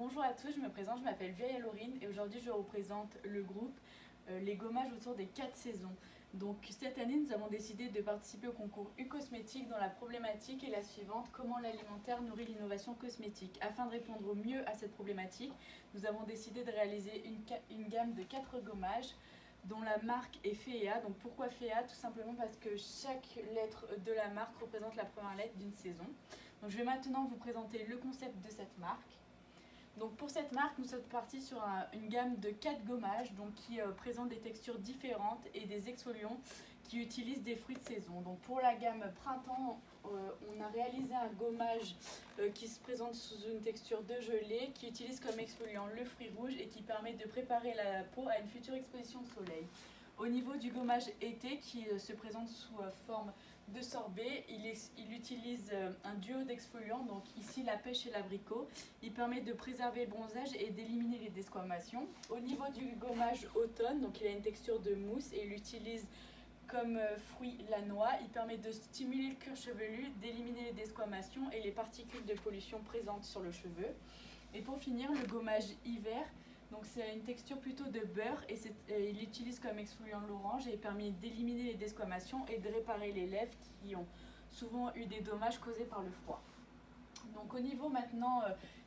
Bonjour à tous, je me présente, je m'appelle Vieille Laurine et aujourd'hui je représente le groupe Les Gommages autour des 4 saisons. Donc cette année nous avons décidé de participer au concours U-Cosmétique dont la problématique est la suivante: comment l'alimentaire nourrit l'innovation cosmétique. Afin de répondre au mieux à cette problématique, nous avons décidé de réaliser une gamme de 4 gommages dont la marque est FEA. Donc pourquoi FEA? Tout simplement parce que chaque lettre de la marque représente la première lettre d'une saison. Donc je vais maintenant vous présenter le concept de cette marque. Donc pour cette marque, nous sommes partis sur une gamme de 4 gommages qui présentent des textures différentes et des exfoliants qui utilisent des fruits de saison. Donc pour la gamme printemps, on a réalisé un gommage qui se présente sous une texture de gelée, qui utilise comme exfoliant le fruit rouge et qui permet de préparer la peau à une future exposition au soleil. Au niveau du gommage été qui se présente sous forme de sorbet, il utilise un duo d'exfoliants, donc ici la pêche et l'abricot. Il permet de préserver le bronzage et d'éliminer les desquamations. Au niveau du gommage automne, donc il a une texture de mousse et il utilise comme fruit la noix. Il permet de stimuler le cuir chevelu, d'éliminer les desquamations et les particules de pollution présentes sur le cheveu. Et pour finir, le gommage hiver. Donc c'est une texture plutôt de beurre et il utilise comme exfoliant l'orange et il permet d'éliminer les desquamations et de réparer les lèvres qui ont souvent eu des dommages causés par le froid. Donc au niveau maintenant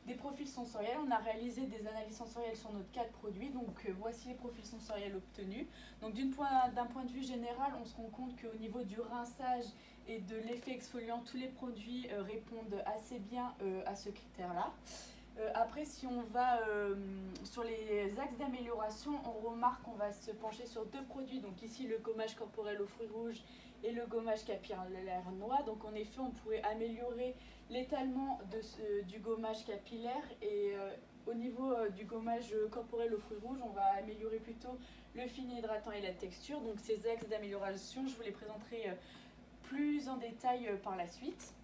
des profils sensoriels, on a réalisé des analyses sensorielles sur nos 4 produits. Donc voici les profils sensoriels obtenus. Donc d'un point de vue général, on se rend compte qu'au niveau du rinçage et de l'effet exfoliant, tous les produits répondent assez bien à ce critère-là. Après, si on va sur les axes d'amélioration, on remarque qu'on va se pencher sur 2 produits. Donc ici, le gommage corporel aux fruits rouges et le gommage capillaire noix. Donc en effet, on pourrait améliorer l'étalement du gommage capillaire. Et au niveau du gommage corporel aux fruits rouges, on va améliorer plutôt le fini hydratant et la texture. Donc ces axes d'amélioration, je vous les présenterai plus en détail par la suite.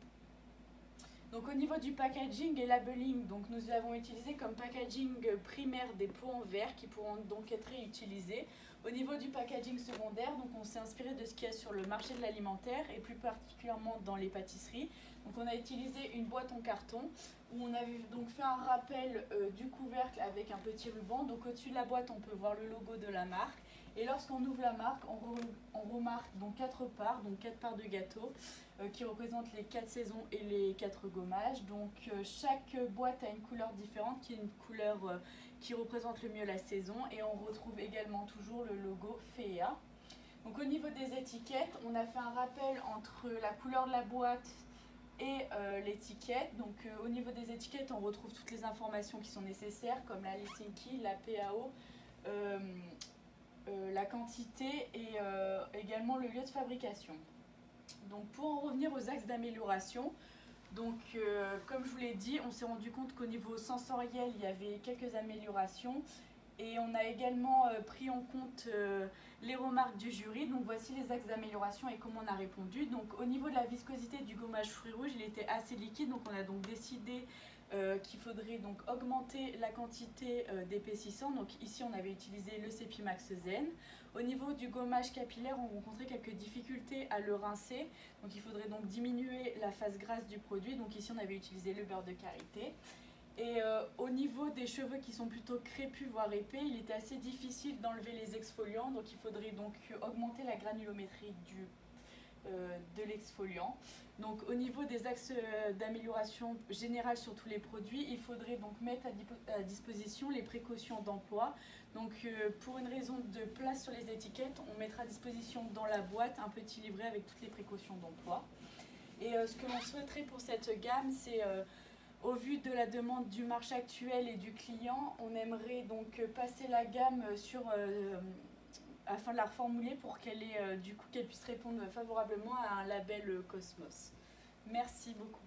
Donc au niveau du packaging et labeling, donc nous avons utilisé comme packaging primaire des pots en verre qui pourront donc être réutilisés. Au niveau du packaging secondaire, donc on s'est inspiré de ce qu'il y a sur le marché de l'alimentaire et plus particulièrement dans les pâtisseries. Donc on a utilisé une boîte en carton où on avait donc fait un rappel du couvercle avec un petit ruban. Donc au-dessus de la boîte, on peut voir le logo de la marque. Et lorsqu'on ouvre la marque, on remarque donc 4 parts, donc 4 parts de gâteau qui représentent les 4 saisons et les 4 gommages. Donc chaque boîte a une couleur différente qui est une couleur qui représente le mieux la saison et on retrouve également toujours le logo FEA. Donc au niveau des étiquettes, on a fait un rappel entre la couleur de la boîte et l'étiquette. Donc au niveau des étiquettes, on retrouve toutes les informations qui sont nécessaires comme la listing key, la PAO, la quantité et également le lieu de fabrication. Donc pour en revenir aux axes d'amélioration, comme je vous l'ai dit, on s'est rendu compte qu'au niveau sensoriel, il y avait quelques améliorations et on a également pris en compte les remarques du jury. Donc voici les axes d'amélioration et comment on a répondu. Donc au niveau de la viscosité du gommage fruits rouges, il était assez liquide, donc on a donc décidé qu'il faudrait donc augmenter la quantité d'épaississant. Donc ici on avait utilisé le Cepimax Zen. Au niveau du gommage capillaire, on rencontrait quelques difficultés à le rincer. Donc il faudrait donc diminuer la phase grasse du produit. Donc ici on avait utilisé le beurre de karité. Et au niveau des cheveux qui sont plutôt crépus voire épais, il était assez difficile d'enlever les exfoliants. Donc il faudrait donc augmenter la granulométrie de l'exfoliant. Donc au niveau des axes d'amélioration générale sur tous les produits, il faudrait donc mettre à disposition les précautions d'emploi. Donc pour une raison de place sur les étiquettes, on mettra à disposition dans la boîte un petit livret avec toutes les précautions d'emploi. Et ce que l'on souhaiterait pour cette gamme, c'est au vu de la demande du marché actuel et du client, on aimerait donc passer la gamme afin de la reformuler pour qu'elle puisse répondre favorablement à un label Cosmos. Merci beaucoup.